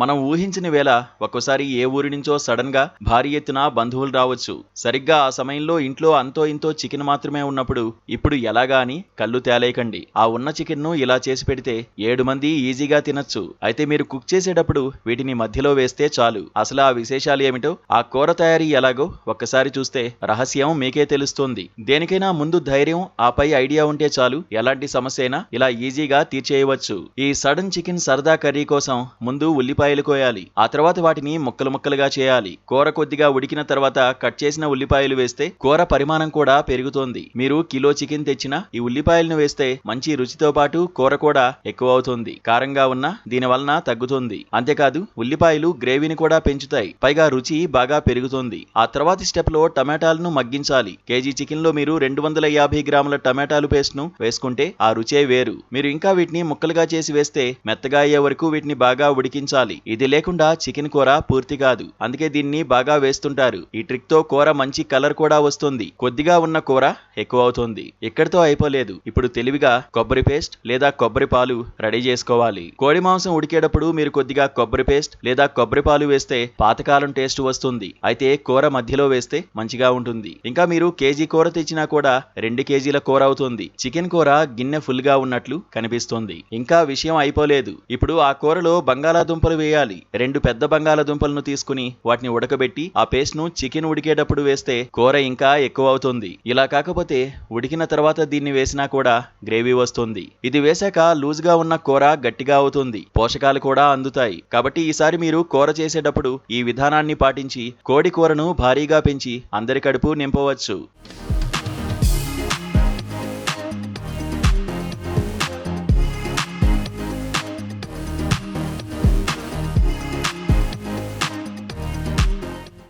మనం ఊహించిన వేళ ఒక్కోసారి ఏ ఊరి నుంచో సడన్ గా భారీ ఎత్తున బంధువులు రావచ్చు. సరిగ్గా ఆ సమయంలో ఇంట్లో అంతో ఇంతో చికెన్ మాత్రమే ఉన్నప్పుడు ఇప్పుడు ఎలాగా అని కళ్ళు తేలేయకండి. ఆ ఉన్న చికెన్ ను ఇలా చేసి పెడితే 7 మంది ఈజీగా తినొచ్చు. అయితే మీరు కుక్ చేసేటప్పుడు వీటిని మధ్యలో వేస్తే చాలు. అసలు ఆ విశేషాలు ఏమిటో, ఆ కూర తయారీ ఎలాగో ఒక్కసారి చూస్తే రహస్యం మీకే తెలుస్తుంది. దేనికైనా ముందు ధైర్యం, ఆపై ఐడియా ఉంటే చాలు, ఎలాంటి సమస్య అయినా ఇలా ఈజీగా తీర్చేయవచ్చు. ఈ సడన్ చికెన్ సరదా కర్రీ కోసం ముందు ఉల్లిపాయలు కోయాలి. ఆ తర్వాత వాటిని ముక్కలు ముక్కలుగా చేయాలి. కూర కొద్దిగా ఉడికిన తర్వాత కట్ చేసిన ఉల్లిపాయలు వేస్తే కూర పరిమాణం కూడా పెరుగుతుంది. మీరు కిలో చికెన్ తెచ్చినా ఈ ఉల్లిపాయలను వేస్తే మంచి రుచితో పాటు కూర కూడా ఎక్కువ అవుతుంది. కారంగా ఉన్నా దీని వలన తగ్గుతుంది. అంతేకాదు ఉల్లిపాయలు గ్రేవీని కూడా పెంచుతాయి. పైగా రుచి బాగా పెరుగుతుంది. ఆ తర్వాతి స్టెప్ లో టమాటాలను మగ్గించాలి. కేజీ చికెన్ లో మీరు 250 గ్రాముల టమాటాలు పేస్ట్ ను వేసుకుంటే ఆ రుచే వేరు. మీరు ఇంకా వీటిని ముక్కలుగా చేసి వేస్తే మెత్తగా అయ్యే వరకు వీటిని బాగా ఉడికించాలి. ఇది లేకుండా చికెన్ కూర పూర్తి కాదు. అందుకే దీన్ని బాగా వేస్తుంటారు. ఈ ట్రిక్ తో కూర మంచి కలర్ కూడా వస్తుంది. కొద్దిగా ఉన్న కూర ఎక్కువ అవుతుంది. ఇక్కడితో అయిపోలేదు. ఇప్పుడు తెలివిగా కొబ్బరి పేస్ట్ లేదా కొబ్బరి పాలు రెడీ చేసుకోవాలి. కోడి మాంసం ఉడికేటప్పుడు మీరు కొద్దిగా కొబ్బరి పేస్ట్ లేదా కొబ్బరి పాలు వేస్తే పాతకాలం టేస్ట్ వస్తుంది. అయితే కూర మధ్యలో వేస్తే మంచిగా ఉంటుంది. ఇంకా మీరు కేజీ కూర తెచ్చినా కూడా 2 కేజీల కూర అవుతుంది. చికెన్ కూర గిన్నె ఫుల్ గా ఉన్నట్లు కనిపిస్తుంది. ఇంకా విషయం అయిపోలేదు. ఇప్పుడు ఆ కూరలో బంగాళాదుంపలు వేయాలి. 2 పెద్ద బంగాళాదుంపలను తీసుకుని వాటిని ఉడకబెట్టి ఆ పేస్ట్ ను చికెన్ ఉడికేటప్పుడు వేస్తే కూర ఇంకా ఎక్కువ అవుతుంది. ఇలా కాకపోతే ఉడికిన తర్వాత దీన్ని వేసినా కూడా గ్రేవీ వస్తుంది. ఇది వేశాక లూజ్ గా ఉన్న కూర గట్టిగా అవుతుంది. పోషకాలు కూడా అందుతాయి. కాబట్టి ఈసారి మీరు కూర చేసేటప్పుడు ఈ విధానాన్ని పాటించి కోడి కూరను భారీగా పెంచి అందరి కడుపు నింపవచ్చు.